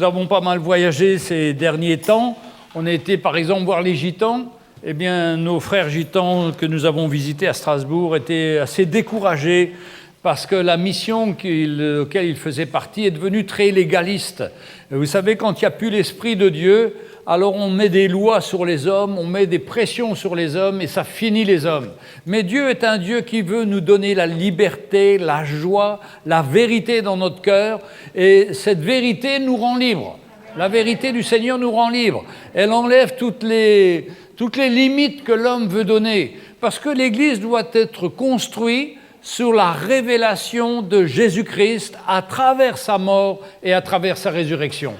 avons pas mal voyagé ces derniers temps. On a été par exemple voir les Gitans. Eh bien, nos frères gitans que nous avons visités à Strasbourg étaient assez découragés parce que la mission auquel ils faisaient partie est devenue très légaliste. Et vous savez, quand il n'y a plus l'Esprit de Dieu, alors on met des lois sur les hommes, on met des pressions sur les hommes et ça finit les hommes. Mais Dieu est un Dieu qui veut nous donner la liberté, la joie, la vérité dans notre cœur et cette vérité nous rend libres. La vérité du Seigneur nous rend libres. Elle enlève toutes les limites que l'homme veut donner. Parce que l'Église doit être construite sur la révélation de Jésus-Christ à travers sa mort et à travers sa résurrection.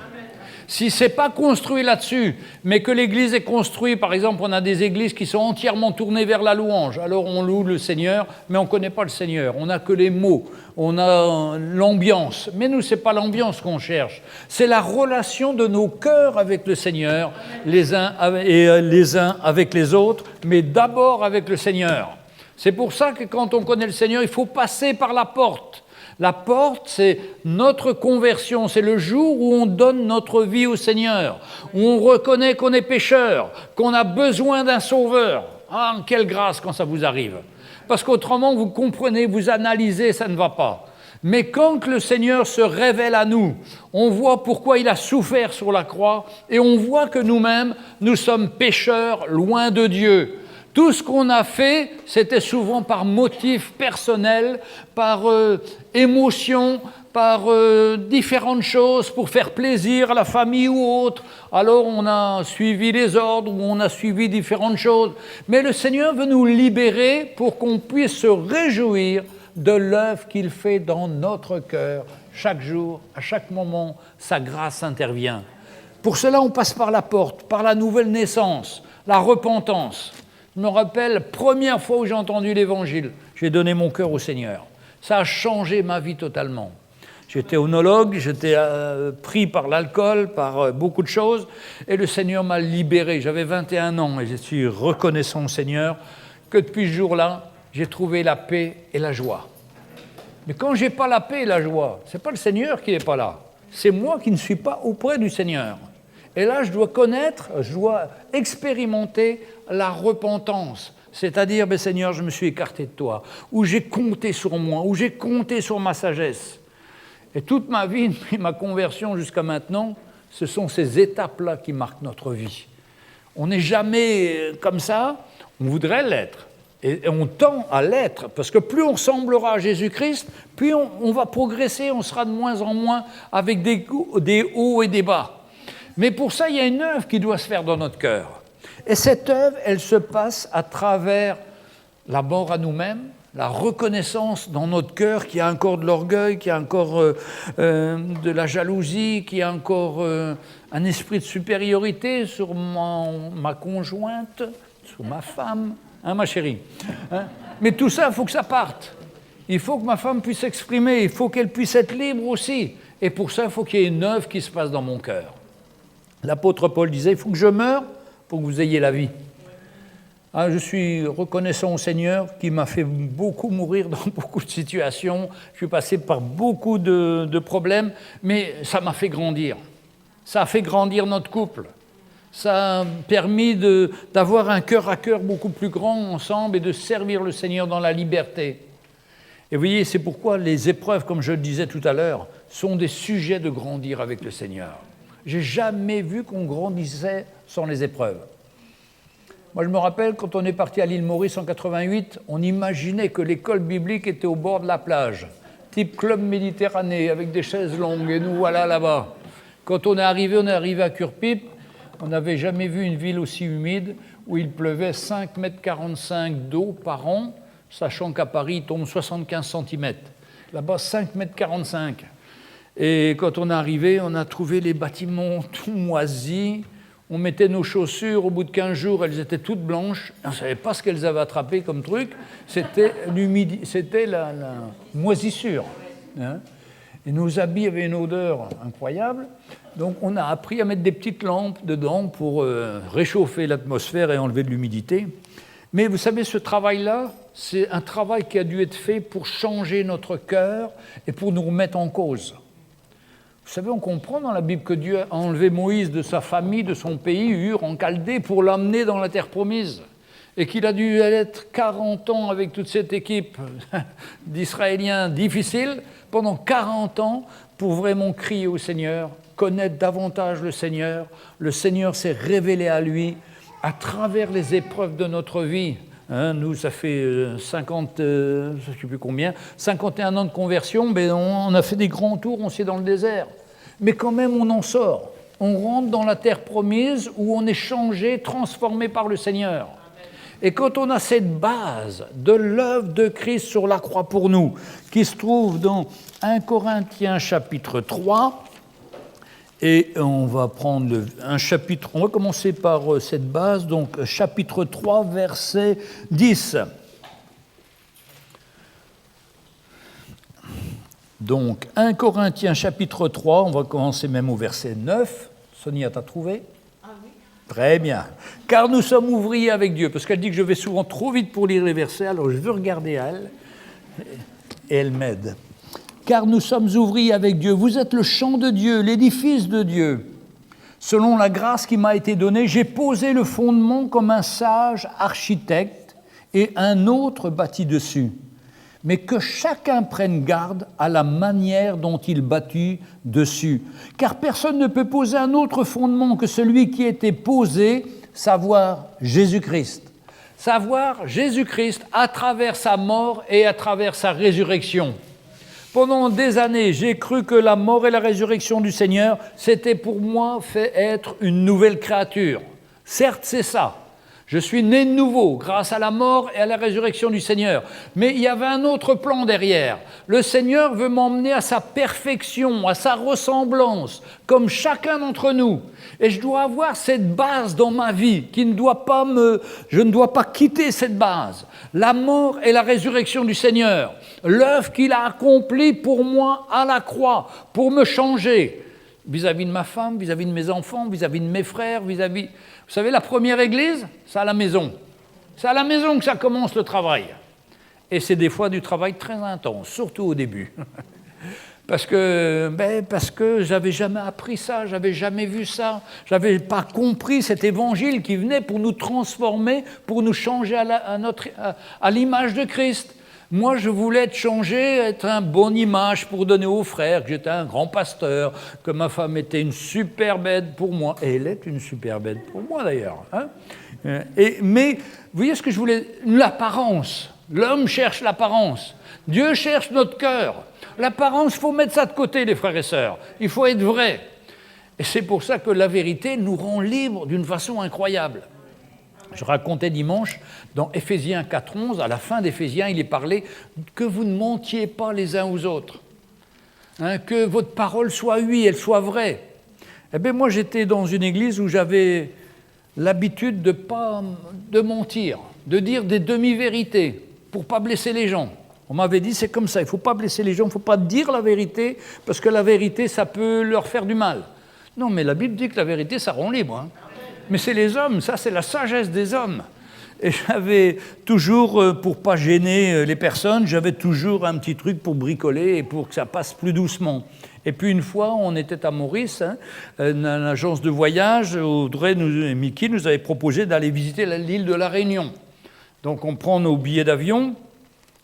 Si ce n'est pas construit là-dessus, mais que l'Église est construite, par exemple, on a des églises qui sont entièrement tournées vers la louange. Alors on loue le Seigneur, mais on ne connaît pas le Seigneur. On n'a que les mots, on a l'ambiance. Mais nous, ce n'est pas l'ambiance qu'on cherche. C'est la relation de nos cœurs avec le Seigneur, les uns avec les autres, mais d'abord avec le Seigneur. C'est pour ça que quand on connaît le Seigneur, il faut passer par la porte. La porte, c'est notre conversion, c'est le jour où on donne notre vie au Seigneur, où on reconnaît qu'on est pécheur, qu'on a besoin d'un sauveur. Ah, quelle grâce quand ça vous arrive. Parce qu'autrement, vous comprenez, vous analysez, ça ne va pas. Mais quand le Seigneur se révèle à nous, on voit pourquoi il a souffert sur la croix et on voit que nous-mêmes, nous sommes pécheurs loin de Dieu. Tout ce qu'on a fait, c'était souvent par motif personnel, par émotion, par différentes choses pour faire plaisir à la famille ou autre. Alors on a suivi les ordres ou on a suivi différentes choses. Mais le Seigneur veut nous libérer pour qu'on puisse se réjouir de l'œuvre qu'il fait dans notre cœur. Chaque jour, à chaque moment, sa grâce intervient. Pour cela, on passe par la porte, par la nouvelle naissance, la repentance. Je me rappelle, la première fois où j'ai entendu l'Évangile, j'ai donné mon cœur au Seigneur. Ça a changé ma vie totalement. J'étais onologue, j'étais pris par l'alcool, par beaucoup de choses, et le Seigneur m'a libéré. J'avais 21 ans et je suis reconnaissant au Seigneur que depuis ce jour-là, j'ai trouvé la paix et la joie. Mais quand je n'ai pas la paix et la joie, ce n'est pas le Seigneur qui n'est pas là. C'est moi qui ne suis pas auprès du Seigneur. Et là, je dois connaître, je dois expérimenter la repentance. C'est-à-dire, ben Seigneur, je me suis écarté de toi, ou j'ai compté sur moi, ou j'ai compté sur ma sagesse. Et toute ma vie, depuis ma conversion jusqu'à maintenant, ce sont ces étapes-là qui marquent notre vie. On n'est jamais comme ça, on voudrait l'être. Et on tend à l'être, parce que plus on ressemblera à Jésus-Christ, plus on va progresser, on sera de moins en moins avec des hauts et des bas. Mais pour ça, il y a une œuvre qui doit se faire dans notre cœur. Et cette œuvre, elle se passe à travers la mort à nous-mêmes, la reconnaissance dans notre cœur qu'il y a encore de l'orgueil, qu'il y a encore de la jalousie, qu'il y a encore un esprit de supériorité sur ma conjointe, sur ma femme, hein, ma chérie. Hein. Mais tout ça, il faut que ça parte. Il faut que ma femme puisse s'exprimer, il faut qu'elle puisse être libre aussi. Et pour ça, il faut qu'il y ait une œuvre qui se passe dans mon cœur. L'apôtre Paul disait, il faut que je meure pour que vous ayez la vie. Ah, je suis reconnaissant au Seigneur qui m'a fait beaucoup mourir dans beaucoup de situations. Je suis passé par beaucoup de problèmes, mais ça m'a fait grandir. Ça a fait grandir notre couple. Ça a permis d'avoir un cœur à cœur beaucoup plus grand ensemble et de servir le Seigneur dans la liberté. Et vous voyez, c'est pourquoi les épreuves, comme je le disais tout à l'heure, sont des sujets de grandir avec le Seigneur. J'ai jamais vu qu'on grandissait sans les épreuves. Moi, je me rappelle, quand on est parti à l'île Maurice en 88, on imaginait que l'école biblique était au bord de la plage, type club méditerranéen, avec des chaises longues, et nous voilà là-bas. Quand on est arrivé à Curpip, on n'avait jamais vu une ville aussi humide, où il pleuvait 5,45 m d'eau par an, sachant qu'à Paris, il tombe 75 cm. Là-bas, 5,45 m. Et quand on est arrivé, on a trouvé les bâtiments tout moisis. On mettait nos chaussures, au bout de 15 jours, elles étaient toutes blanches. On ne savait pas ce qu'elles avaient attrapé comme truc. C'était la moisissure. Hein. Et nos habits avaient une odeur incroyable. Donc on a appris à mettre des petites lampes dedans pour réchauffer l'atmosphère et enlever de l'humidité. Mais vous savez, ce travail-là, c'est un travail qui a dû être fait pour changer notre cœur et pour nous remettre en cause. Vous savez, on comprend dans la Bible que Dieu a enlevé Moïse de sa famille, de son pays, Ur, en Chaldée, pour l'emmener dans la terre promise. Et qu'il a dû être 40 ans avec toute cette équipe d'Israéliens difficiles, pendant 40 ans, pour vraiment crier au Seigneur, connaître davantage le Seigneur. Le Seigneur s'est révélé à lui à travers les épreuves de notre vie. Nous, ça fait je ne sais plus combien, 51 ans de conversion, mais on a fait des grands tours, on s'est dans le désert. Mais quand même, on en sort. On rentre dans la terre promise où on est changé, transformé par le Seigneur. Et quand on a cette base de l'œuvre de Christ sur la croix pour nous, qui se trouve dans 1 Corinthiens chapitre 3, et on va prendre un chapitre, on va commencer par cette base, donc chapitre 3, verset 10. Donc 1 Corinthiens chapitre 3, on va commencer même au verset 9. Sonia, t'as trouvé ? Ah oui. Très bien. Car nous sommes ouvriers avec Dieu, parce qu'elle dit que je vais souvent trop vite pour lire les versets, alors je veux regarder elle, et elle m'aide. Car nous sommes ouvriers avec Dieu. Vous êtes le champ de Dieu, l'édifice de Dieu. Selon la grâce qui m'a été donnée, j'ai posé le fondement comme un sage architecte et un autre bâtit dessus. Mais que chacun prenne garde à la manière dont il bâtit dessus. Car personne ne peut poser un autre fondement que celui qui a été posé, savoir Jésus-Christ. Savoir Jésus-Christ à travers sa mort et à travers sa résurrection. Pendant des années, j'ai cru que la mort et la résurrection du Seigneur, c'était pour moi fait être une nouvelle créature. Certes, c'est ça. Je suis né de nouveau grâce à la mort et à la résurrection du Seigneur. Mais il y avait un autre plan derrière. Le Seigneur veut m'emmener à sa perfection, à sa ressemblance, comme chacun d'entre nous. Et je dois avoir cette base dans ma vie, je ne dois pas quitter cette base. La mort et la résurrection du Seigneur, l'œuvre qu'il a accomplie pour moi à la croix, pour me changer, vis-à-vis de ma femme, vis-à-vis de mes enfants, vis-à-vis de mes frères, vis-à-vis... Vous savez, la première église, c'est à la maison. C'est à la maison que ça commence le travail. Et c'est des fois du travail très intense, surtout au début. Parce que j'avais jamais appris ça, j'avais jamais vu ça, j'avais pas compris cet évangile qui venait pour nous transformer, pour nous changer à l'image de Christ. Moi, je voulais être changé, être un bonne image pour donner aux frères, que j'étais un grand pasteur, que ma femme était une super aide pour moi. Et elle est une super aide pour moi, d'ailleurs. Mais, vous voyez ce que je voulais... L'apparence. L'homme cherche l'apparence. Dieu cherche notre cœur. L'apparence, il faut mettre ça de côté, les frères et sœurs. Il faut être vrai. Et c'est pour ça que la vérité nous rend libres d'une façon incroyable. Je racontais dimanche, dans Éphésiens 4.11, à la fin d'Éphésiens, il est parlé que vous ne mentiez pas les uns aux autres. Que votre parole soit oui, elle soit vraie. Eh bien, moi, j'étais dans une église où j'avais l'habitude de mentir, de dire des demi-vérités pour ne pas blesser les gens. On m'avait dit, c'est comme ça, il ne faut pas blesser les gens, il ne faut pas dire la vérité, parce que la vérité, ça peut leur faire du mal. Non, mais la Bible dit que la vérité, ça rend libre. Mais c'est les hommes, ça c'est la sagesse des hommes. Et j'avais toujours, pour ne pas gêner les personnes, j'avais toujours un petit truc pour bricoler et pour que ça passe plus doucement. Et puis une fois, on était à Maurice, une agence de voyage, Audrey et Mickey nous avaient proposé d'aller visiter l'île de la Réunion. Donc on prend nos billets d'avion,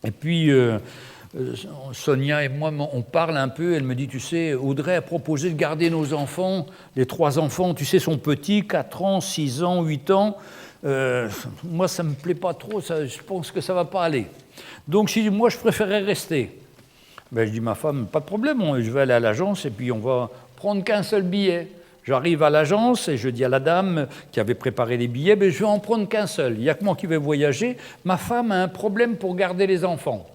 et puis Sonia et moi, on parle un peu, elle me dit, tu sais, Audrey a proposé de garder nos enfants, les 3 enfants, tu sais, sont petits, 4 ans, 6 ans, 8 ans. Moi, ça ne me plaît pas trop, je pense que ça ne va pas aller. Donc, moi, je préférerais rester. Ben, je dis, ma femme, pas de problème, je vais aller à l'agence et puis on va prendre qu'un seul billet. J'arrive à l'agence et je dis à la dame qui avait préparé les billets, ben, je vais en prendre qu'un seul. Il n'y a que moi qui vais voyager. Ma femme a un problème pour garder les enfants.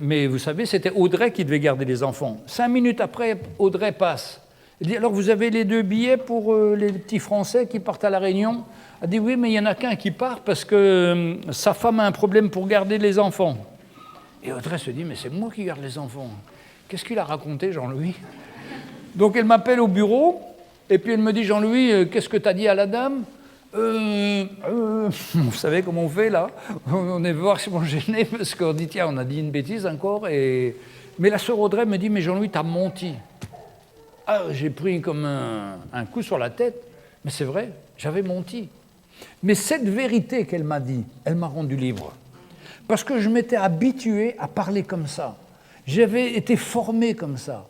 Mais vous savez, c'était Audrey qui devait garder les enfants. 5 minutes après, Audrey passe. Elle dit, alors vous avez les 2 billets pour les petits Français qui partent à La Réunion ? Elle dit, oui, mais il n'y en a qu'un qui part parce que sa femme a un problème pour garder les enfants. Et Audrey se dit, mais c'est moi qui garde les enfants. Qu'est-ce qu'il a raconté, Jean-Louis ? Donc elle m'appelle au bureau, et puis elle me dit, Jean-Louis, qu'est-ce que tu as dit à la dame ? Vous savez comment on fait là ? On est vachement gêné parce qu'on dit tiens, on a dit une bêtise encore. Mais la sœur Audrey me dit mais Jean-Louis, t'as menti. j'ai pris comme un coup sur la tête, mais c'est vrai, j'avais menti. Mais cette vérité qu'elle m'a dit, elle m'a rendu libre. Parce que je m'étais habitué à parler comme ça. J'avais été formé comme ça.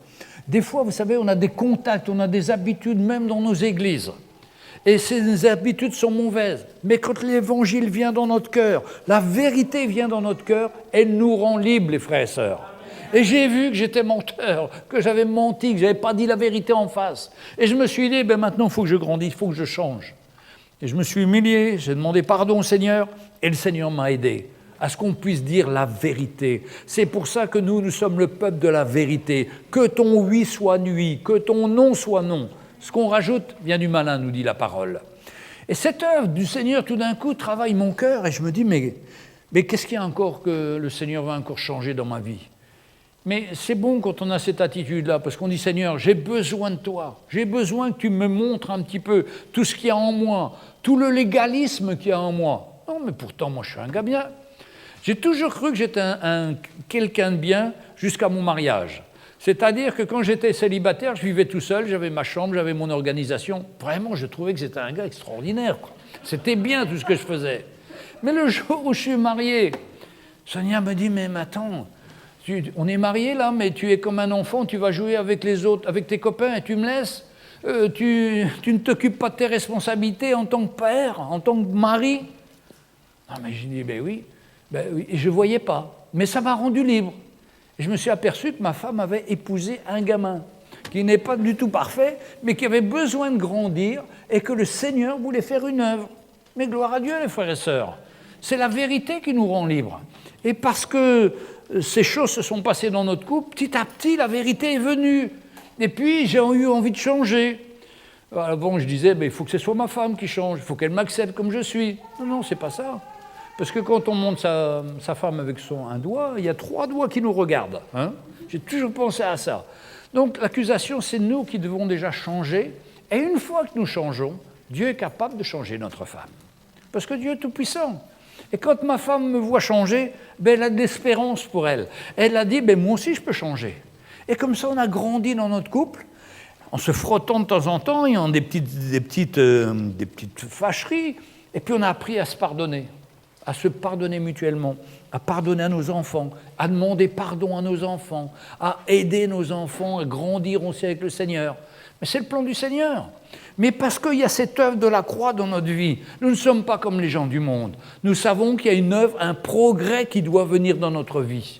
Des fois, vous savez, on a des contacts, on a des habitudes, même dans nos églises. Et ces habitudes sont mauvaises. Mais quand l'évangile vient dans notre cœur, la vérité vient dans notre cœur, elle nous rend libres, les frères et sœurs. Et j'ai vu que j'étais menteur, que j'avais menti, que je n'avais pas dit la vérité en face. Et je me suis dit, maintenant, il faut que je grandisse, il faut que je change. Et je me suis humilié, j'ai demandé pardon au Seigneur, et le Seigneur m'a aidé à ce qu'on puisse dire la vérité. C'est pour ça que nous sommes le peuple de la vérité. Que ton oui soit oui, que ton non soit non. Ce qu'on rajoute vient du malin, nous dit la parole. Et cette œuvre du Seigneur, tout d'un coup, travaille mon cœur, et je me dis, mais qu'est-ce qu'il y a encore que le Seigneur va encore changer dans ma vie ? Mais c'est bon quand on a cette attitude-là, parce qu'on dit, Seigneur, j'ai besoin de toi, j'ai besoin que tu me montres un petit peu tout ce qu'il y a en moi, tout le légalisme qu'il y a en moi. Non, mais pourtant, moi, je suis un gars bien. J'ai toujours cru que j'étais quelqu'un de bien jusqu'à mon mariage. C'est-à-dire que quand j'étais célibataire, je vivais tout seul, j'avais ma chambre, j'avais mon organisation. Vraiment, je trouvais que j'étais un gars extraordinaire, quoi. C'était bien tout ce que je faisais. Mais le jour où je suis marié, Sonia me dit, mais attends, on est mariés là, mais tu es comme un enfant, tu vas jouer avec les autres, avec tes copains et tu me laisses. Tu ne t'occupes pas de tes responsabilités en tant que père, en tant que mari. Ah, mais j'ai dit, oui, et je ne voyais pas. Mais ça m'a rendu libre. Et je me suis aperçu que ma femme avait épousé un gamin qui n'est pas du tout parfait, mais qui avait besoin de grandir et que le Seigneur voulait faire une œuvre. Mais gloire à Dieu, les frères et sœurs. C'est la vérité qui nous rend libres. Et parce que ces choses se sont passées dans notre couple, petit à petit, la vérité est venue. Et puis, j'ai eu envie de changer. Avant, je disais, il faut que ce soit ma femme qui change, il faut qu'elle m'accepte comme je suis. Non, c'est pas ça. Parce que quand on monte sa femme avec un doigt, il y a 3 doigts qui nous regardent. Hein. J'ai toujours pensé à ça. Donc, l'accusation, c'est nous qui devons déjà changer. Et une fois que nous changeons, Dieu est capable de changer notre femme. Parce que Dieu est tout-puissant. Et quand ma femme me voit changer, elle a de l'espérance pour elle. Elle a dit, moi aussi je peux changer. Et comme ça, on a grandi dans notre couple, en se frottant de temps en temps, et en des petites fâcheries, et puis on a appris à se pardonner mutuellement, à pardonner à nos enfants, à demander pardon à nos enfants, à aider nos enfants à grandir aussi avec le Seigneur. Mais c'est le plan du Seigneur. Mais parce qu'il y a cette œuvre de la croix dans notre vie, nous ne sommes pas comme les gens du monde. Nous savons qu'il y a une œuvre, un progrès qui doit venir dans notre vie.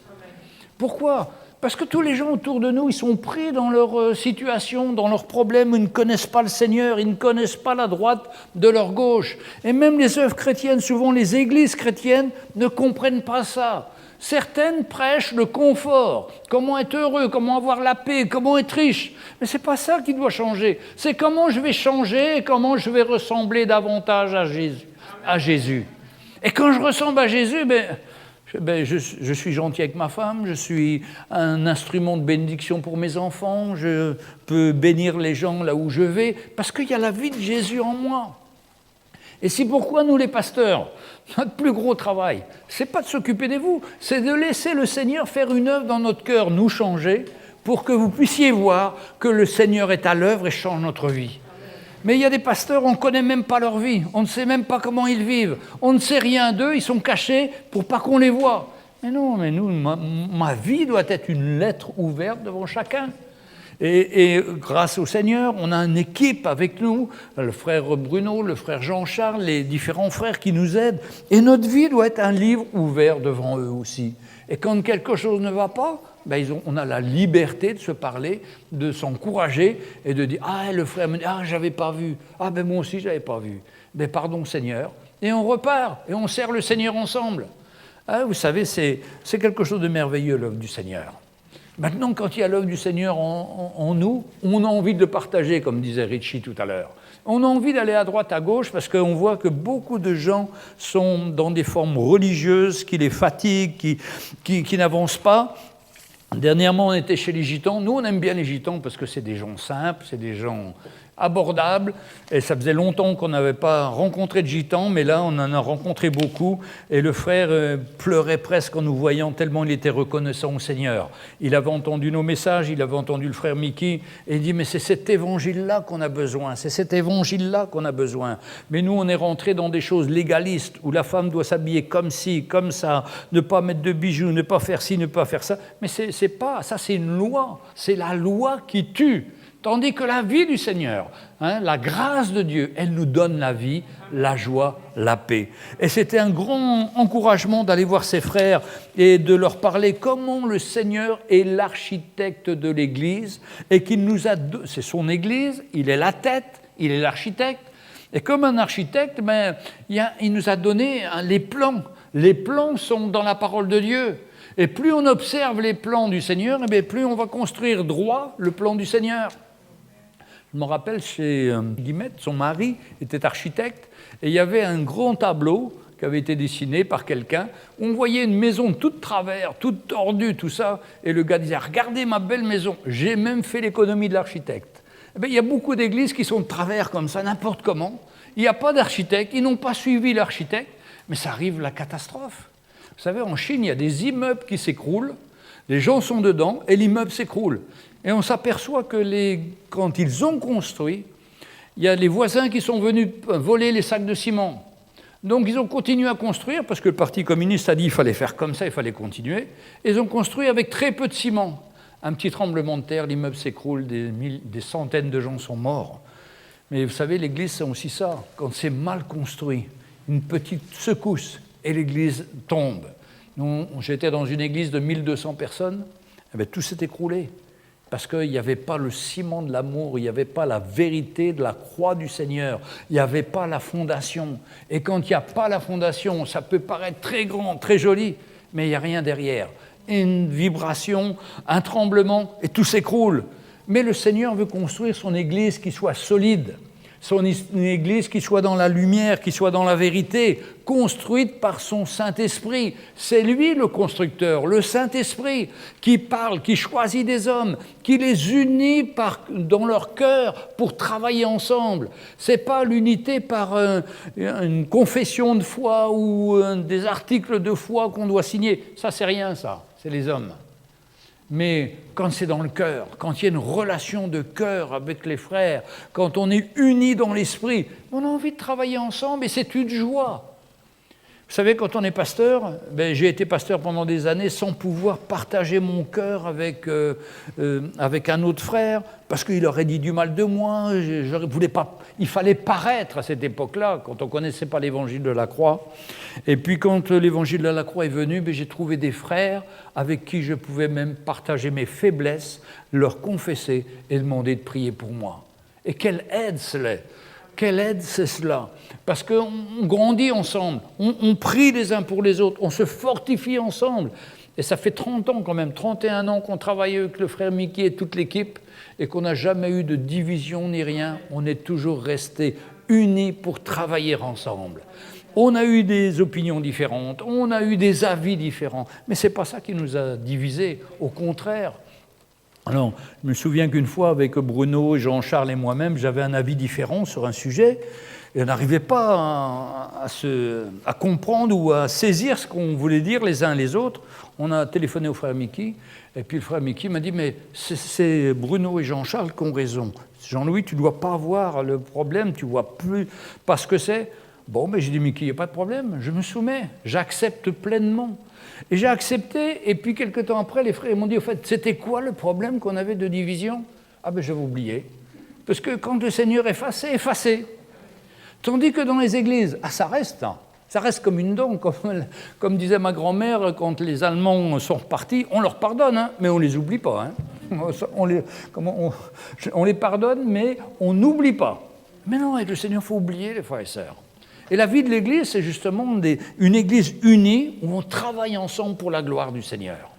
Pourquoi ? Parce que tous les gens autour de nous, ils sont pris dans leur situation, dans leurs problèmes, ils ne connaissent pas le Seigneur, ils ne connaissent pas la droite de leur gauche. Et même les œuvres chrétiennes, souvent les églises chrétiennes, ne comprennent pas ça. Certaines prêchent le confort, comment être heureux, comment avoir la paix, comment être riche. Mais ce n'est pas ça qui doit changer. C'est comment je vais changer et comment je vais ressembler davantage à Jésus. Et quand je ressemble à Jésus, je suis gentil avec ma femme, je suis un instrument de bénédiction pour mes enfants, je peux bénir les gens là où je vais, parce qu'il y a la vie de Jésus en moi. Et c'est pourquoi nous, les pasteurs, notre plus gros travail, ce n'est pas de s'occuper de vous, c'est de laisser le Seigneur faire une œuvre dans notre cœur, nous changer, pour que vous puissiez voir que le Seigneur est à l'œuvre et change notre vie. Mais il y a des pasteurs, on ne connaît même pas leur vie, on ne sait même pas comment ils vivent, on ne sait rien d'eux, ils sont cachés pour pas qu'on les voie. Mais non, nous, ma vie doit être une lettre ouverte devant chacun. Et grâce au Seigneur, on a une équipe avec nous, le frère Bruno, le frère Jean-Charles, les différents frères qui nous aident. Et notre vie doit être un livre ouvert devant eux aussi. Et quand quelque chose ne va pas, on a la liberté de se parler, de s'encourager et de dire « Ah, le frère me dit, j'avais pas vu. Ah, moi aussi, j'avais pas vu. Pardon, Seigneur. » Et on repart et on sert le Seigneur ensemble. Vous savez, c'est quelque chose de merveilleux, l'œuvre du Seigneur. Maintenant, quand il y a l'œuvre du Seigneur en nous, on a envie de le partager, comme disait Richie tout à l'heure. On a envie d'aller à droite, à gauche, parce qu'on voit que beaucoup de gens sont dans des formes religieuses qui les fatiguent, qui n'avancent pas. Dernièrement, on était chez les Gitans. Nous, on aime bien les Gitans parce que c'est des gens simples, c'est des gens abordable. Et ça faisait longtemps qu'on n'avait pas rencontré de gitans, mais là, on en a rencontré beaucoup. Et le frère pleurait presque en nous voyant, tellement il était reconnaissant au Seigneur. Il avait entendu nos messages, il avait entendu le frère Mickey, et il dit, mais c'est cet évangile-là qu'on a besoin, c'est cet évangile-là qu'on a besoin. Mais nous, on est rentrés dans des choses légalistes, où la femme doit s'habiller comme ci, comme ça, ne pas mettre de bijoux, ne pas faire ci, ne pas faire ça. Mais c'est pas, ça c'est une loi, c'est la loi qui tue. Tandis que la vie du Seigneur, la grâce de Dieu, elle nous donne la vie, la joie, la paix. Et c'était un grand encouragement d'aller voir ses frères et de leur parler comment le Seigneur est l'architecte de l'Église et qu'il nous a... C'est son Église, il est la tête, il est l'architecte. Et comme un architecte, il nous a donné les plans. Les plans sont dans la parole de Dieu. Et plus on observe les plans du Seigneur, plus on va construire droit le plan du Seigneur. Je me rappelle chez Guillemette, son mari était architecte, et il y avait un grand tableau qui avait été dessiné par quelqu'un. On voyait une maison toute travers, toute tordue, tout ça, et le gars disait « Regardez ma belle maison, j'ai même fait l'économie de l'architecte ». Il y a beaucoup d'églises qui sont de travers comme ça, n'importe comment. Il n'y a pas d'architecte, ils n'ont pas suivi l'architecte, mais ça arrive la catastrophe. Vous savez, en Chine, il y a des immeubles qui s'écroulent, les gens sont dedans et l'immeuble s'écroule. Et on s'aperçoit que quand ils ont construit, il y a les voisins qui sont venus voler les sacs de ciment. Donc ils ont continué à construire, parce que le Parti communiste a dit qu'il fallait faire comme ça, il fallait continuer. Et ils ont construit avec très peu de ciment. Un petit tremblement de terre, l'immeuble s'écroule, des centaines de gens sont morts. Mais vous savez, l'Église, c'est aussi ça. Quand c'est mal construit, une petite secousse, et l'Église tombe. J'étais dans une église de 1200 personnes, tout s'est écroulé. Parce qu'il n'y avait pas le ciment de l'amour, il n'y avait pas la vérité de la croix du Seigneur, il n'y avait pas la fondation. Et quand il n'y a pas la fondation, ça peut paraître très grand, très joli, mais il n'y a rien derrière. Une vibration, un tremblement, et tout s'écroule. Mais le Seigneur veut construire son Église qui soit solide, une Église qui soit dans la lumière, qui soit dans la vérité, construite par son Saint-Esprit. C'est lui le constructeur, le Saint-Esprit, qui parle, qui choisit des hommes, qui les unit dans leur cœur pour travailler ensemble. Ce n'est pas l'unité par une confession de foi ou des articles de foi qu'on doit signer. Ça, c'est rien, ça. C'est les hommes. Mais quand c'est dans le cœur, quand il y a une relation de cœur avec les frères, quand on est unis dans l'esprit, on a envie de travailler ensemble et c'est une joie. Vous savez, quand on est pasteur, j'ai été pasteur pendant des années sans pouvoir partager mon cœur avec un autre frère, parce qu'il aurait dit du mal de moi, je voulais pas, il fallait paraître à cette époque-là, quand on ne connaissait pas l'évangile de la croix. Et puis quand l'évangile de la croix est venu, j'ai trouvé des frères avec qui je pouvais même partager mes faiblesses, leur confesser et demander de prier pour moi. Et quelle aide cela! Quelle aide c'est cela? Parce qu'on grandit ensemble, on prie les uns pour les autres, on se fortifie ensemble. Et ça fait 30 ans quand même, 31 ans qu'on travaille avec le frère Mickey et toute l'équipe et qu'on n'a jamais eu de division ni rien. On est toujours restés unis pour travailler ensemble. On a eu des opinions différentes, on a eu des avis différents, mais ce n'est pas ça qui nous a divisés, au contraire. Alors, je me souviens qu'une fois, avec Bruno, Jean-Charles et moi-même, j'avais un avis différent sur un sujet, et on n'arrivait pas à comprendre ou à saisir ce qu'on voulait dire les uns les autres. On a téléphoné au frère Mickey, et puis le frère Mickey m'a dit « Mais c'est Bruno et Jean-Charles qui ont raison. Jean-Louis, tu ne dois pas voir le problème, tu ne vois plus pas ce que c'est. » Bon, mais j'ai dit « Mickey, il n'y a pas de problème, je me soumets, j'accepte pleinement. » Et j'ai accepté, et puis quelques temps après, les frères m'ont dit, au fait, c'était quoi le problème qu'on avait de division? Ah ben j'avais oublié. Parce que quand le Seigneur efface, c'est effacé. Tandis que dans les églises, ça reste comme une dent, comme disait ma grand-mère, quand les Allemands sont repartis, on leur pardonne, mais on ne les oublie pas. On les pardonne, mais on n'oublie pas. Mais non, avec le Seigneur, il faut oublier, les frères et sœurs. Et la vie de l'Église, c'est justement une Église unie où on travaille ensemble pour la gloire du Seigneur.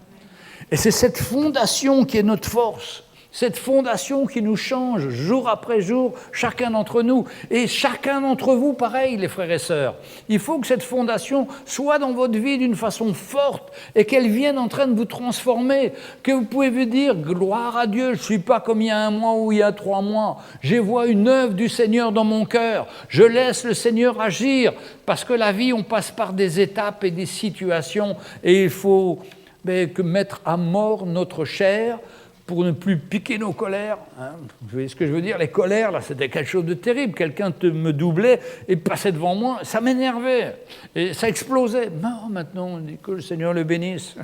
Et c'est cette fondation qui est notre force. Cette fondation qui nous change jour après jour, chacun d'entre nous. Et chacun d'entre vous, pareil, les frères et sœurs. Il faut que cette fondation soit dans votre vie d'une façon forte et qu'elle vienne en train de vous transformer. Que vous pouvez vous dire, gloire à Dieu, je ne suis pas comme il y a 1 mois ou il y a 3 mois. Je vois une œuvre du Seigneur dans mon cœur. Je laisse le Seigneur agir. Parce que la vie, on passe par des étapes et des situations. Et il faut mettre à mort notre chair pour ne plus piquer nos colères. Hein. Vous voyez ce que je veux dire? Les colères, là, c'était quelque chose de terrible. Quelqu'un me doublait et passait devant moi. Ça m'énervait. Et ça explosait. Non, maintenant, on dit que le Seigneur le bénisse.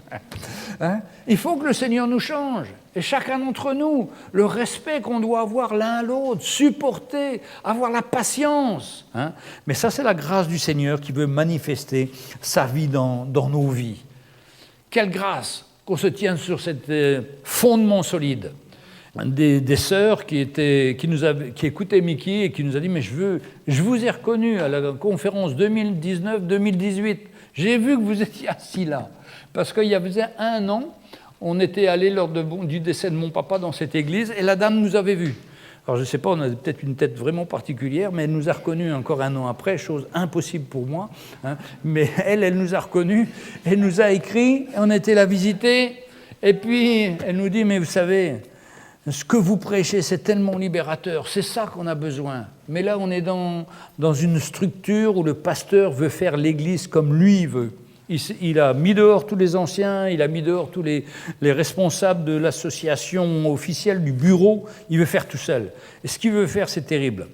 Hein? Il faut que le Seigneur nous change. Et chacun d'entre nous, le respect qu'on doit avoir l'un à l'autre, supporter, avoir la patience. Hein? Mais ça, c'est la grâce du Seigneur qui veut manifester sa vie dans nos vies. Quelle grâce qu'on se tienne sur ce fondement solide. Des sœurs qui écoutaient Mickey et qui nous a dit « Mais je vous ai reconnu à la conférence 2019-2018. J'ai vu que vous étiez assis là. » Parce qu'il y a 1 an, on était allé lors du décès de mon papa dans cette église et la dame nous avait vus. Alors je ne sais pas, on a peut-être une tête vraiment particulière, mais elle nous a reconnus encore 1 an après, chose impossible pour moi. Hein. Mais elle nous a reconnus, elle nous a écrit, on a été la visiter, et puis elle nous dit, mais vous savez, ce que vous prêchez, c'est tellement libérateur, c'est ça qu'on a besoin. Mais là, on est dans une structure où le pasteur veut faire l'église comme lui veut. Il a mis dehors tous les anciens, il a mis dehors tous les responsables de l'association officielle, du bureau. Il veut faire tout seul. Et ce qu'il veut faire, c'est terrible.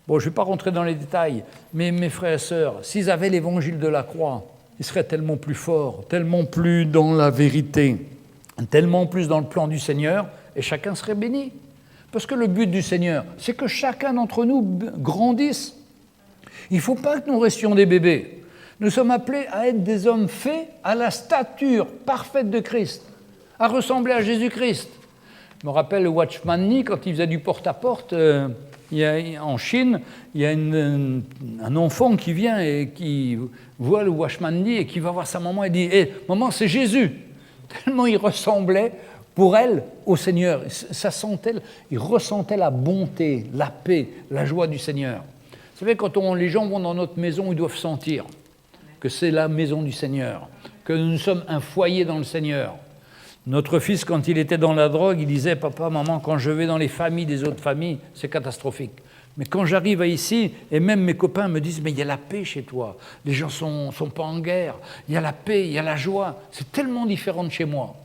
Bon, je ne vais pas rentrer dans les détails, mais mes frères et sœurs, s'ils avaient l'évangile de la croix, ils seraient tellement plus forts, tellement plus dans la vérité, tellement plus dans le plan du Seigneur, et chacun serait béni. Parce que le but du Seigneur, c'est que chacun d'entre nous grandisse. Il ne faut pas que nous restions des bébés. Nous sommes appelés à être des hommes faits à la stature parfaite de Christ, à ressembler à Jésus-Christ. Je me rappelle le Watchman Nee, quand il faisait du porte-à-porte, en Chine, il y a un enfant qui vient et qui voit le Watchman Nee et qui va voir sa maman et dit « Hé, maman, c'est Jésus !» Tellement il ressemblait, pour elle, au Seigneur. Il ressentait la bonté, la paix, la joie du Seigneur. Vous savez, quand les gens vont dans notre maison, ils doivent sentir que c'est la maison du Seigneur, que nous sommes un foyer dans le Seigneur. Notre fils, quand il était dans la drogue, il disait « Papa, maman, quand je vais dans les familles des autres familles, c'est catastrophique. Mais quand j'arrive ici, et même mes copains me disent « Mais il y a la paix chez toi, les gens sont pas en guerre, il y a la paix, il y a la joie, c'est tellement différent de chez moi. »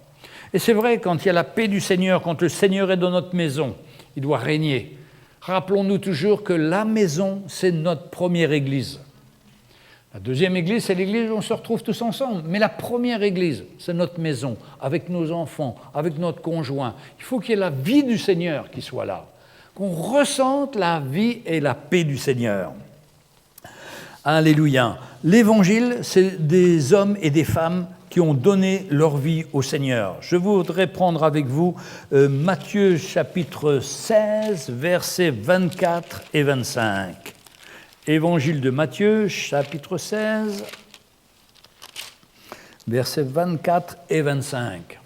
Et c'est vrai, quand il y a la paix du Seigneur, quand le Seigneur est dans notre maison, il doit régner. Rappelons-nous toujours que la maison, c'est notre première église. La deuxième église, c'est l'église où on se retrouve tous ensemble. Mais la première église, c'est notre maison, avec nos enfants, avec notre conjoint. Il faut qu'il y ait la vie du Seigneur qui soit là, qu'on ressente la vie et la paix du Seigneur. Alléluia. L'évangile, c'est des hommes et des femmes qui ont donné leur vie au Seigneur. Je voudrais prendre avec vous Matthieu chapitre 16, versets 24 et 25. Évangile de Matthieu, chapitre 16, versets 24 et 25.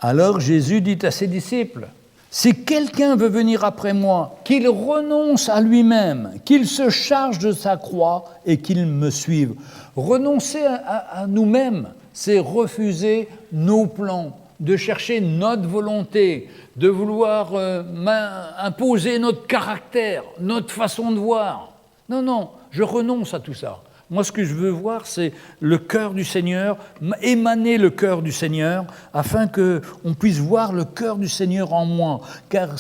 Alors Jésus dit à ses disciples, « Si quelqu'un veut venir après moi, qu'il renonce à lui-même, qu'il se charge de sa croix et qu'il me suive. » Renoncer à nous-mêmes, c'est refuser nos plans, de chercher notre volonté, de vouloir imposer notre caractère, notre façon de voir. Non, non, je renonce à tout ça. Moi, ce que je veux voir, c'est le cœur du Seigneur, émaner le cœur du Seigneur, afin qu'on puisse voir le cœur du Seigneur en moi. Car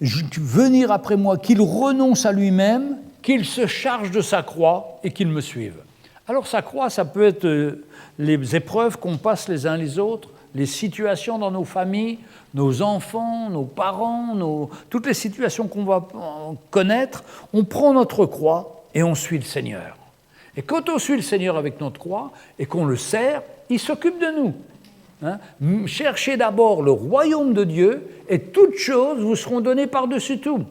venir après moi, qu'il renonce à lui-même, qu'il se charge de sa croix et qu'il me suive. Alors sa croix, ça peut être les épreuves qu'on passe les uns les autres, les situations dans nos familles, nos enfants, nos parents, toutes les situations qu'on va connaître. On prend notre croix et on suit le Seigneur. Et quand on suit le Seigneur avec notre croix et qu'on le sert, il s'occupe de nous. Hein? Cherchez d'abord le royaume de Dieu et toutes choses vous seront données par-dessus tout.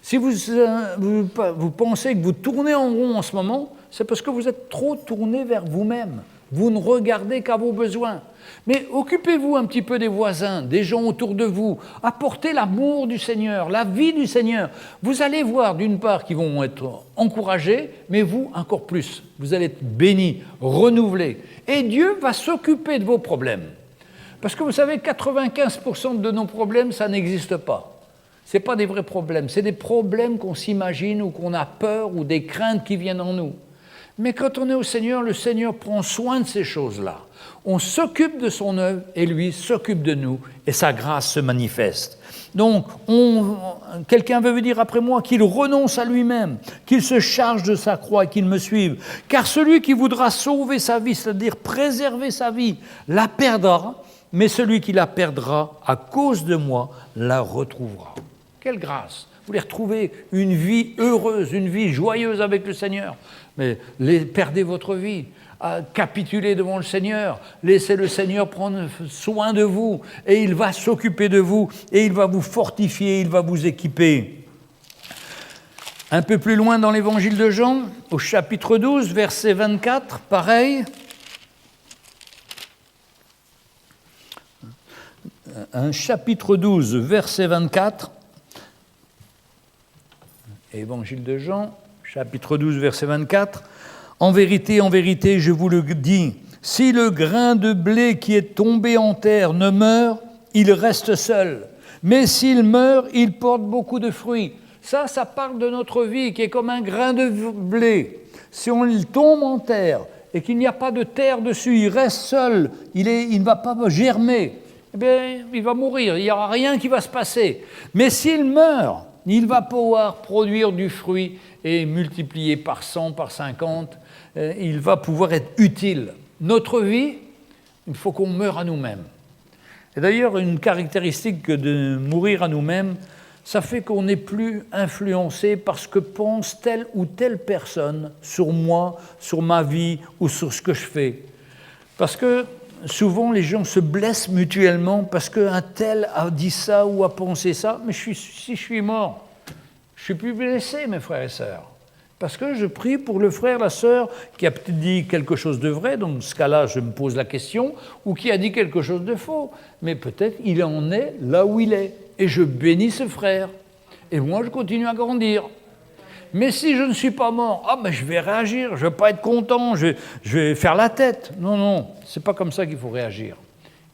Si vous pensez que vous tournez en rond en ce moment, c'est parce que vous êtes trop tourné vers vous-même, Vous ne regardez qu'à vos besoins. Mais occupez-vous un petit peu des voisins, des gens autour de vous. Apportez l'amour du Seigneur, la vie du Seigneur. Vous allez voir, d'une part, qu'ils vont être encouragés, mais vous, encore plus. Vous allez être bénis, renouvelés. Et Dieu va s'occuper de vos problèmes. Parce que vous savez, 95% de nos problèmes, ça n'existe pas. Ce n'est pas des vrais problèmes, c'est des problèmes qu'on s'imagine ou qu'on a peur ou des craintes qui viennent en nous. Mais quand on est au Seigneur, le Seigneur prend soin de ces choses-là. On s'occupe de son œuvre et lui s'occupe de nous et sa grâce se manifeste. Donc, quelqu'un veut dire après moi qu'il renonce à lui-même, qu'il se charge de sa croix et qu'il me suive. Car celui qui voudra sauver sa vie, c'est-à-dire préserver sa vie, la perdra, mais celui qui la perdra à cause de moi la retrouvera. Quelle grâce! Vous voulez retrouver une vie heureuse, une vie joyeuse avec le Seigneur. Mais perdez votre vie, capitulez devant le Seigneur, laissez le Seigneur prendre soin de vous, et il va s'occuper de vous, et il va vous fortifier, il va vous équiper. Un peu plus loin dans l'évangile de Jean, au chapitre 12, verset 24, pareil. Un chapitre 12, verset 24. Évangile de Jean, chapitre 12, verset 24. En vérité, je vous le dis, si le grain de blé qui est tombé en terre ne meurt, il reste seul. Mais s'il meurt, il porte beaucoup de fruits. Ça parle de notre vie qui est comme un grain de blé. Si on tombe en terre et qu'il n'y a pas de terre dessus, il reste seul, il ne va pas germer, eh bien, il va mourir, il n'y aura rien qui va se passer. Mais s'il meurt, il va pouvoir produire du fruit et multiplier par 100, par 50. Il va pouvoir être utile. Notre vie, il faut qu'on meure à nous-mêmes. Et d'ailleurs, une caractéristique de mourir à nous-mêmes, ça fait qu'on n'est plus influencé par ce que pense telle ou telle personne sur moi, sur ma vie ou sur ce que je fais. Parce que souvent, les gens se blessent mutuellement parce qu'un tel a dit ça ou a pensé ça. Mais si je suis mort, je ne suis plus blessé, mes frères et sœurs. Parce que je prie pour le frère, la sœur, qui a peut-être dit quelque chose de vrai, donc dans ce cas-là, je me pose la question, ou qui a dit quelque chose de faux. Mais peut-être il en est là où il est. Et je bénis ce frère. Et moi, je continue à grandir. Mais si je ne suis pas mort, je vais réagir, je ne vais pas être content, je vais faire la tête. Non, ce n'est pas comme ça qu'il faut réagir.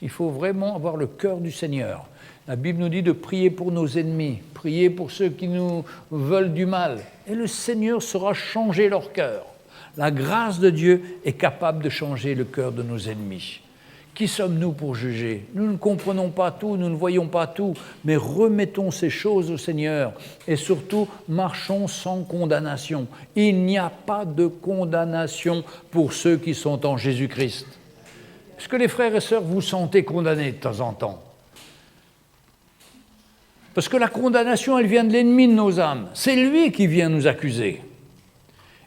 Il faut vraiment avoir le cœur du Seigneur. La Bible nous dit de prier pour nos ennemis, prier pour ceux qui nous veulent du mal. Et le Seigneur saura changer leur cœur. La grâce de Dieu est capable de changer le cœur de nos ennemis. Qui sommes-nous pour juger? Nous ne comprenons pas tout, nous ne voyons pas tout, mais remettons ces choses au Seigneur et surtout marchons sans condamnation. Il n'y a pas de condamnation pour ceux qui sont en Jésus-Christ. Est-ce que les frères et sœurs vous sentez condamnés de temps en temps? Parce que la condamnation, elle vient de l'ennemi de nos âmes. C'est lui qui vient nous accuser.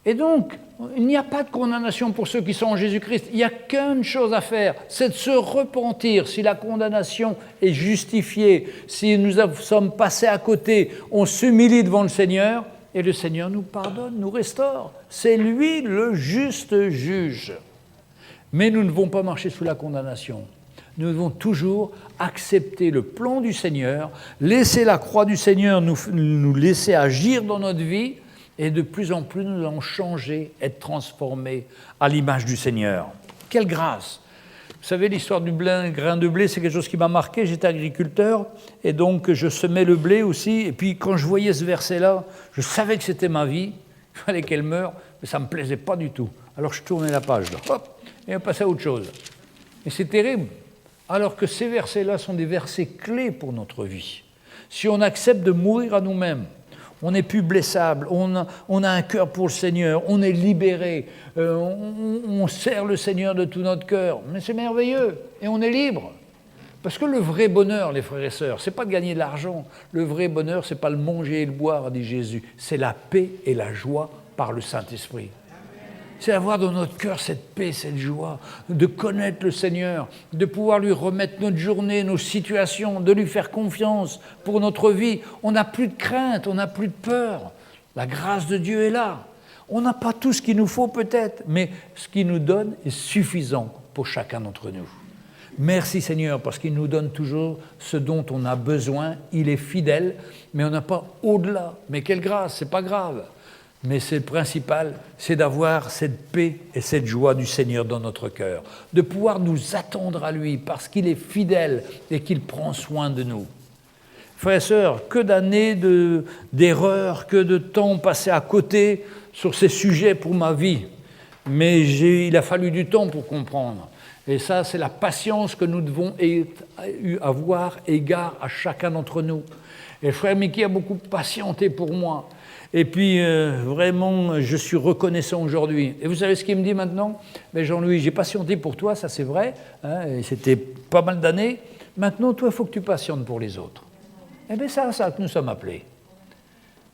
Et donc, il n'y a pas de condamnation pour ceux qui sont en Jésus-Christ. Il n'y a qu'une chose à faire, c'est de se repentir. Si la condamnation est justifiée, si nous sommes passés à côté, on s'humilie devant le Seigneur et le Seigneur nous pardonne, nous restaure. C'est lui le juste juge. Mais nous ne devons pas marcher sous la condamnation. Nous devons toujours accepter le plan du Seigneur, laisser la croix du Seigneur nous laisser agir dans notre vie, et de plus en plus, nous allons changer, être transformés à l'image du Seigneur. Quelle grâce! Vous savez, l'histoire du grain de blé, c'est quelque chose qui m'a marqué. J'étais agriculteur, et donc je semais le blé aussi. Et puis, quand je voyais ce verset-là, je savais que c'était ma vie. Il fallait qu'elle meure, mais ça ne me plaisait pas du tout. Alors, je tournais la page, là, hop, et on passait à autre chose. Et c'est terrible, alors que ces versets-là sont des versets clés pour notre vie. Si on accepte de mourir à nous-mêmes, on n'est plus blessable, on a un cœur pour le Seigneur, on est libéré, on sert le Seigneur de tout notre cœur. Mais c'est merveilleux, et on est libre. Parce que le vrai bonheur, les frères et sœurs, c'est pas de gagner de l'argent. Le vrai bonheur, c'est pas le manger et le boire, dit Jésus. C'est la paix et la joie par le Saint-Esprit. C'est avoir dans notre cœur cette paix, cette joie, de connaître le Seigneur, de pouvoir lui remettre notre journée, nos situations, de lui faire confiance pour notre vie. On n'a plus de crainte, on n'a plus de peur. La grâce de Dieu est là. On n'a pas tout ce qu'il nous faut peut-être, mais ce qu'il nous donne est suffisant pour chacun d'entre nous. Merci Seigneur, parce qu'il nous donne toujours ce dont on a besoin. Il est fidèle, mais on n'a pas au-delà. Mais quelle grâce, c'est pas grave. Mais c'est le principal, c'est d'avoir cette paix et cette joie du Seigneur dans notre cœur, de pouvoir nous attendre à lui parce qu'il est fidèle et qu'il prend soin de nous. Frères et sœurs, que d'années d'erreurs, que de temps passé à côté sur ces sujets pour ma vie. Mais il a fallu du temps pour comprendre. Et ça, c'est la patience que nous devons avoir égard à chacun d'entre nous. Et frère Mickey a beaucoup patienté pour moi. Et puis, vraiment, je suis reconnaissant aujourd'hui. Et vous savez ce qu'il me dit maintenant ? Ben Jean-Louis, j'ai patienté pour toi, ça c'est vrai, hein, et c'était pas mal d'années. Maintenant, toi, il faut que tu patientes pour les autres. Eh bien, c'est à ça que nous sommes appelés.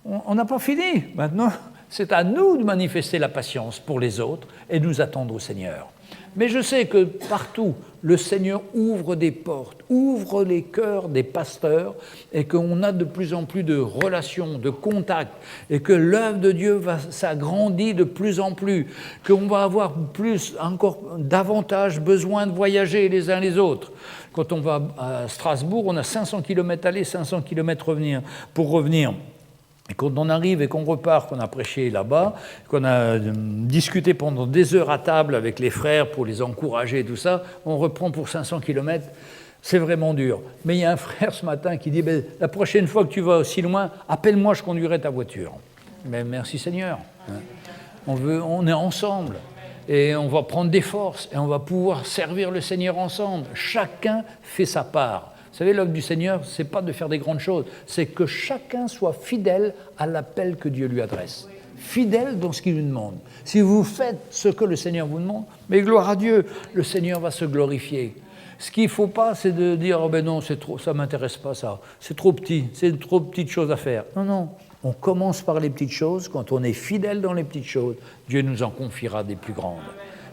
On n'a pas fini. Maintenant, c'est à nous de manifester la patience pour les autres et de nous attendre au Seigneur. Mais je sais que partout, le Seigneur ouvre des portes, ouvre les cœurs des pasteurs et qu'on a de plus en plus de relations, de contacts et que l'œuvre de Dieu s'agrandit de plus en plus, qu'on va avoir encore davantage besoin de voyager les uns les autres. Quand on va à Strasbourg, on a 500 km aller, 500 km pour revenir. Et quand on arrive et qu'on repart, qu'on a prêché là-bas, qu'on a discuté pendant des heures à table avec les frères pour les encourager et tout ça, on reprend pour 500 km, c'est vraiment dur. Mais il y a un frère ce matin qui dit « La prochaine fois que tu vas aussi loin, appelle-moi, je conduirai ta voiture. » Mais merci Seigneur. On est ensemble et on va prendre des forces et on va pouvoir servir le Seigneur ensemble. Chacun fait sa part. Vous savez, l'œuvre du Seigneur, ce n'est pas de faire des grandes choses, c'est que chacun soit fidèle à l'appel que Dieu lui adresse. Fidèle dans ce qu'il lui demande. Si vous faites ce que le Seigneur vous demande, mais gloire à Dieu, le Seigneur va se glorifier. Ce qu'il ne faut pas, c'est de dire « Oh ben non, c'est trop, ça ne m'intéresse pas ça, c'est trop petit, c'est trop petites choses à faire ». Non, non, on commence par les petites choses. Quand on est fidèle dans les petites choses, Dieu nous en confiera des plus grandes.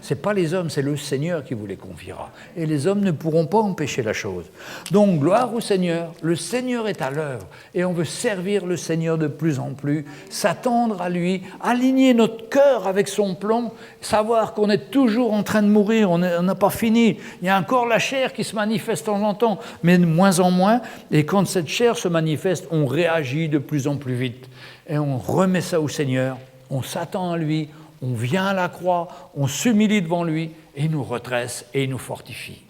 Ce n'est pas les hommes, c'est le Seigneur qui vous les confiera. Et les hommes ne pourront pas empêcher la chose. Donc, gloire au Seigneur. Le Seigneur est à l'œuvre. Et on veut servir le Seigneur de plus en plus, s'attendre à lui, aligner notre cœur avec son plan, savoir qu'on est toujours en train de mourir, on n'a pas fini. Il y a encore la chair qui se manifeste de temps en temps, mais de moins en moins. Et quand cette chair se manifeste, on réagit de plus en plus vite. Et on remet ça au Seigneur, on s'attend à lui, on vient à la croix, on s'humilie devant lui et il nous redresse et il nous fortifie.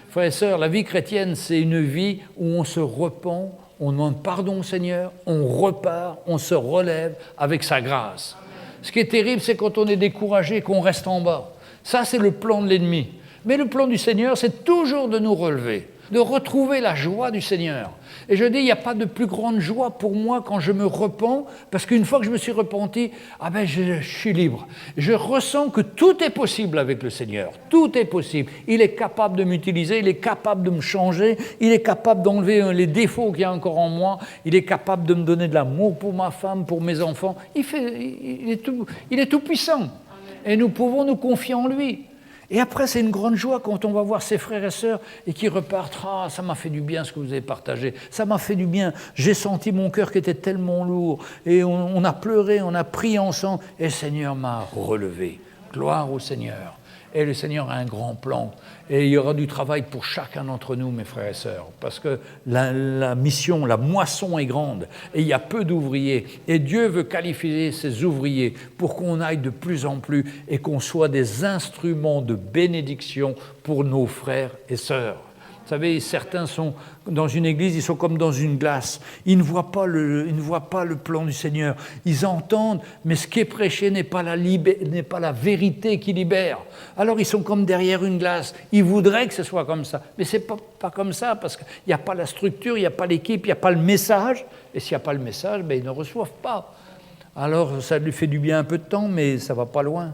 Frères et sœurs, la vie chrétienne, c'est une vie où on se repent, on demande pardon au Seigneur, on repart, on se relève avec sa grâce. Ce qui est terrible, c'est quand on est découragé, qu'on reste en bas. Ça, c'est le plan de l'ennemi. Mais le plan du Seigneur, c'est toujours de nous relever, de retrouver la joie du Seigneur. Et je dis, il n'y a pas de plus grande joie pour moi quand je me repens, parce qu'une fois que je me suis repenti, je suis libre. Je ressens que tout est possible avec le Seigneur. Tout est possible. Il est capable de m'utiliser, il est capable de me changer, il est capable d'enlever les défauts qu'il y a encore en moi, il est capable de me donner de l'amour pour ma femme, pour mes enfants. Il est tout puissant. Et nous pouvons nous confier en lui. Et après, c'est une grande joie quand on va voir ses frères et sœurs et qui repartent. « Ah, ça m'a fait du bien ce que vous avez partagé. Ça m'a fait du bien. J'ai senti mon cœur qui était tellement lourd. Et on a pleuré, on a prié ensemble. Et le Seigneur m'a relevé. » Gloire au Seigneur. Et le Seigneur a un grand plan. Et il y aura du travail pour chacun d'entre nous, mes frères et sœurs. Parce que la mission, la moisson est grande. Et il y a peu d'ouvriers. Et Dieu veut qualifier ses ouvriers pour qu'on aille de plus en plus et qu'on soit des instruments de bénédiction pour nos frères et sœurs. Vous savez, certains sont dans une église, ils sont comme dans une glace. Ils ne voient pas le plan du Seigneur. Ils entendent, mais ce qui est prêché n'est pas la vérité qui libère. Alors ils sont comme derrière une glace. Ils voudraient que ce soit comme ça. Mais ce n'est pas comme ça, parce qu'il n'y a pas la structure, il n'y a pas l'équipe, il n'y a pas le message. Et s'il n'y a pas le message, ils ne reçoivent pas. Alors ça lui fait du bien un peu de temps, mais ça ne va pas loin.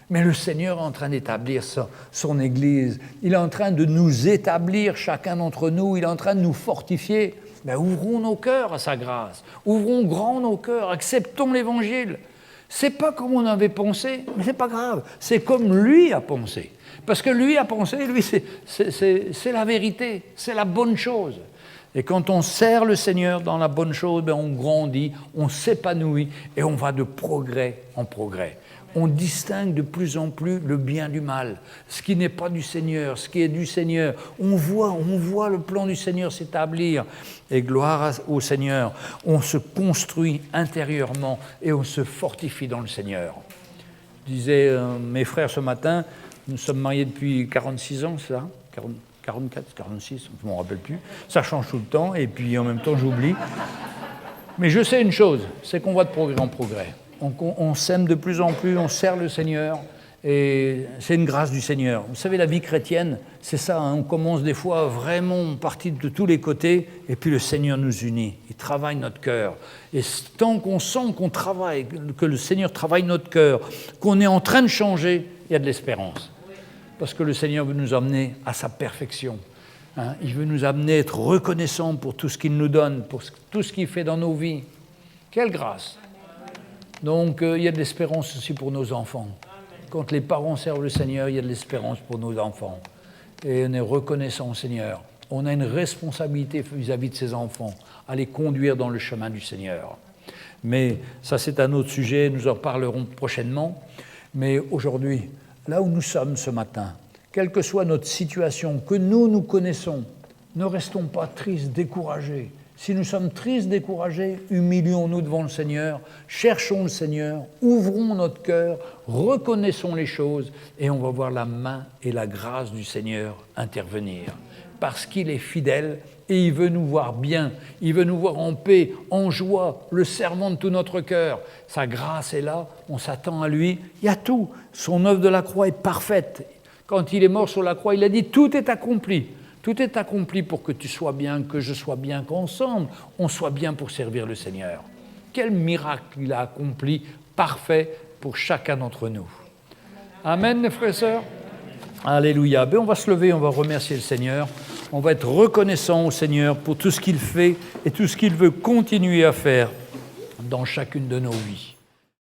Mais le Seigneur est en train d'établir son Église. Il est en train de nous établir, chacun d'entre nous. Il est en train de nous fortifier. Ouvrons nos cœurs à sa grâce. Ouvrons grand nos cœurs. Acceptons l'Évangile. Ce n'est pas comme on avait pensé, mais ce n'est pas grave. C'est comme lui a pensé. Parce que lui a pensé, lui, c'est la vérité. C'est la bonne chose. Et quand on sert le Seigneur dans la bonne chose, on grandit, on s'épanouit et on va de progrès en progrès. On distingue de plus en plus le bien du mal, ce qui n'est pas du Seigneur, ce qui est du Seigneur. On voit le plan du Seigneur s'établir. Et gloire au Seigneur, on se construit intérieurement et on se fortifie dans le Seigneur. Je disais mes frères ce matin, nous sommes mariés depuis 46 ans, c'est ça 44, 46, je ne m'en rappelle plus. Ça change tout le temps et puis en même temps j'oublie. Mais je sais une chose, c'est qu'on va de progrès en progrès. On s'aime de plus en plus, on sert le Seigneur et c'est une grâce du Seigneur. Vous savez, la vie chrétienne, c'est ça, on commence des fois vraiment, on partit de tous les côtés et puis le Seigneur nous unit, il travaille notre cœur. Et tant qu'on sent qu'on travaille, que le Seigneur travaille notre cœur, qu'on est en train de changer, il y a de l'espérance. Parce que le Seigneur veut nous amener à sa perfection. Il veut nous amener à être reconnaissants pour tout ce qu'il nous donne, pour tout ce qu'il fait dans nos vies. Quelle grâce! Donc, il y a de l'espérance aussi pour nos enfants. Quand les parents servent le Seigneur, il y a de l'espérance pour nos enfants. Et on est reconnaissant au Seigneur. On a une responsabilité vis-à-vis de ces enfants, à les conduire dans le chemin du Seigneur. Mais ça, c'est un autre sujet, nous en parlerons prochainement. Mais aujourd'hui, là où nous sommes ce matin, quelle que soit notre situation, que nous connaissons, ne restons pas tristes, découragés. Si nous sommes tristes, découragés, humilions-nous devant le Seigneur, cherchons le Seigneur, ouvrons notre cœur, reconnaissons les choses et on va voir la main et la grâce du Seigneur intervenir. Parce qu'il est fidèle et il veut nous voir bien, il veut nous voir en paix, en joie, le servant de tout notre cœur. Sa grâce est là, on s'attend à lui, il y a tout. Son œuvre de la croix est parfaite. Quand il est mort sur la croix, il a dit « tout est accompli ». Tout est accompli pour que tu sois bien, que je sois bien, qu'ensemble, on soit bien pour servir le Seigneur. Quel miracle il a accompli, parfait pour chacun d'entre nous. Amen, mes frères et sœurs. Alléluia. On va se lever, on va remercier le Seigneur. On va être reconnaissant au Seigneur pour tout ce qu'il fait et tout ce qu'il veut continuer à faire dans chacune de nos vies.